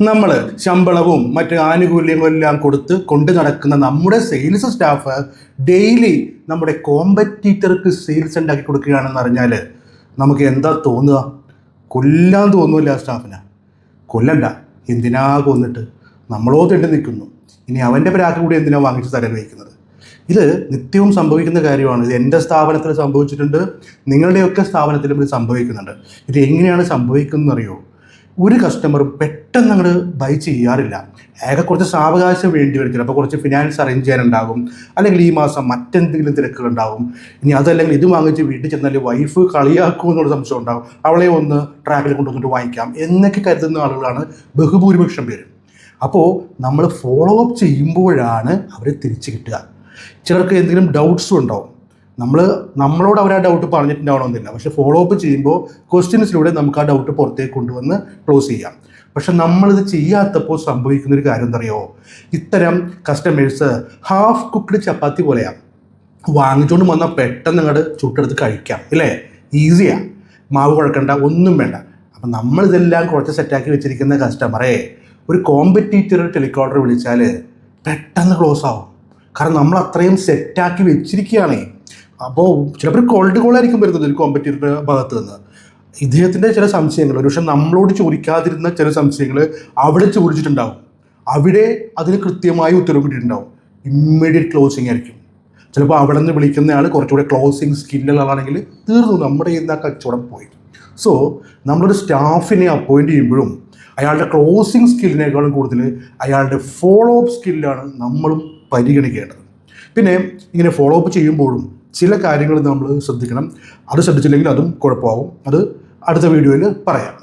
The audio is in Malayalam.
നമ്മൾ ശമ്പളവും മറ്റ് ആനുകൂല്യങ്ങളും എല്ലാം കൊടുത്ത് കൊണ്ട് നടക്കുന്ന നമ്മുടെ സെയിൽസ് സ്റ്റാഫ് ഡെയിലി നമ്മുടെ കോമ്പറ്റീറ്റർക്ക് സെയിൽസ് ഉണ്ടാക്കി കൊടുക്കുകയാണെന്ന് അറിഞ്ഞാൽ നമുക്ക് എന്താ തോന്നുക? കൊല്ലാൻ തോന്നുന്നില്ല ആ സ്റ്റാഫിനെ. കൊല്ലണ്ട, എന്തിനാ കൊന്നിട്ട്? നമ്മളോ തെണ്ടി നിൽക്കുന്നു. ഇനി അവൻ്റെ പ്രാക്ക് കൂടി എന്തിനാ വാങ്ങിച്ച് തലയിൽ വയ്ക്കുന്നത്? ഇത് നിത്യവും സംഭവിക്കുന്ന കാര്യമാണ്. ഇത് എൻ്റെ സ്ഥാപനത്തിൽ സംഭവിച്ചിട്ടുണ്ട്, നിങ്ങളുടെയൊക്കെ സ്ഥാപനത്തിലും ഇത് സംഭവിക്കുന്നുണ്ട്. ഇത് എങ്ങനെയാണ് സംഭവിക്കുന്നതെന്നറിയോ? ഒരു കസ്റ്റമറും പെട്ടെന്ന് അങ്ങോട്ട് ബൈ ചെയ്യാറില്ല. ആകെ കുറച്ച് സാവകാശം വേണ്ടി വരും. ചിലപ്പോൾ കുറച്ച് ഫിനാൻസ് അറേഞ്ച് ചെയ്യാനുണ്ടാകും, അല്ലെങ്കിൽ ഈ മാസം മറ്റെന്തെങ്കിലും തിരക്കുകളുണ്ടാകും. ഇനി അതല്ലെങ്കിൽ ഇത് വാങ്ങിച്ച് വീട്ടിൽ ചെന്നാൽ വൈഫ് കളിയാക്കും എന്നുള്ള സംശയം ഉണ്ടാകും. അവളെ ഒന്ന് ട്രാക്കിൽ കൊണ്ടുവന്നിട്ട് വാങ്ങിക്കാം എന്നൊക്കെ കരുതുന്ന ആളുകളാണ് ബഹുഭൂരിപക്ഷം പേരും. അപ്പോൾ നമ്മൾ ഫോളോ അപ്പ് ചെയ്യുമ്പോഴാണ് അവർ തിരിച്ച് കിട്ടുക. ചിലർക്ക് എന്തെങ്കിലും ഡൗട്ട്സും ഉണ്ടാവും. നമ്മളോട് അവർ ആ ഡൗട്ട് പറഞ്ഞിട്ടുണ്ടാവണമെന്നില്ല, പക്ഷേ ഫോളോ അപ്പ് ചെയ്യുമ്പോൾ ക്വസ്റ്റ്യൻസിലൂടെ നമുക്ക് ആ ഡൗട്ട് പുറത്തേക്ക് കൊണ്ടുവന്ന് ക്ലോസ് ചെയ്യാം. പക്ഷെ നമ്മളിത് ചെയ്യാത്തപ്പോൾ സംഭവിക്കുന്നൊരു കാര്യം എന്തറിയോ? ഇത്തരം കസ്റ്റമേഴ്സ് ഹാഫ് കുക്ക്ഡ് ചപ്പാത്തി പോലെയാണ്. വാങ്ങിച്ചുകൊണ്ട് വന്നാൽ പെട്ടെന്ന് അങ്ങോട്ട് ചുട്ടെടുത്ത് കഴിക്കാം, ഇല്ലേ? ഈസിയാണ്, മാവ് കുഴക്കണ്ട, ഒന്നും വേണ്ട. അപ്പം നമ്മളിതെല്ലാം കുറച്ച് സെറ്റാക്കി വെച്ചിരിക്കുന്ന കസ്റ്റമറെ ഒരു കോമ്പറ്റീറ്റർ ടെലികോളർ വിളിച്ചാൽ പെട്ടെന്ന് ക്ലോസ് ആവും. കാരണം നമ്മൾ അത്രയും സെറ്റാക്കി വെച്ചിരിക്കുകയാണേ. അപ്പോൾ ചിലപ്പോൾ കോൾഡ് കോളായിരിക്കും വരുന്നത് ഒരു കോമ്പറ്റീറ്ററുടെ ഭാഗത്ത് നിന്ന്. ഇദ്ദേഹത്തിൻ്റെ ചില സംശയങ്ങൾ ഒരു പക്ഷേ നമ്മളോട് ചോദിക്കാതിരുന്ന ചില സംശയങ്ങൾ അവിടെ ചോദിച്ചിട്ടുണ്ടാവും. അവിടെ അതിന് കൃത്യമായി ഉത്തരവ് കിട്ടിയിട്ടുണ്ടാവും. ഇമ്മീഡിയറ്റ് ക്ലോസിങ് ആയിരിക്കും. ചിലപ്പോൾ അവിടെ നിന്ന് വിളിക്കുന്ന ആൾ കുറച്ചുകൂടെ ക്ലോസിങ് സ്കില്ലുള്ളതാണെങ്കിൽ തീർന്നു, നമ്മുടെ ഇന്ന് ആ കച്ചവടം പോയി. സോ നമ്മളൊരു സ്റ്റാഫിനെ അപ്പോയിൻറ്റ് ചെയ്യുമ്പോഴും അയാളുടെ ക്ലോസിങ് സ്കില്ലിനേക്കാളും കൂടുതൽ അയാളുടെ ഫോളോ അപ്പ് സ്കില്ലാണ് നമ്മളും പരിഗണിക്കേണ്ടത്. പിന്നെ ഇങ്ങനെ ഫോളോ അപ്പ് ചെയ്യുമ്പോഴും ചില കാര്യങ്ങൾ നമ്മൾ ശ്രദ്ധിക്കണം. അത് ശ്രദ്ധിച്ചില്ലെങ്കിൽ അതും കുഴപ്പമാകും. അത് അടുത്ത വീഡിയോയിൽ പറയാം.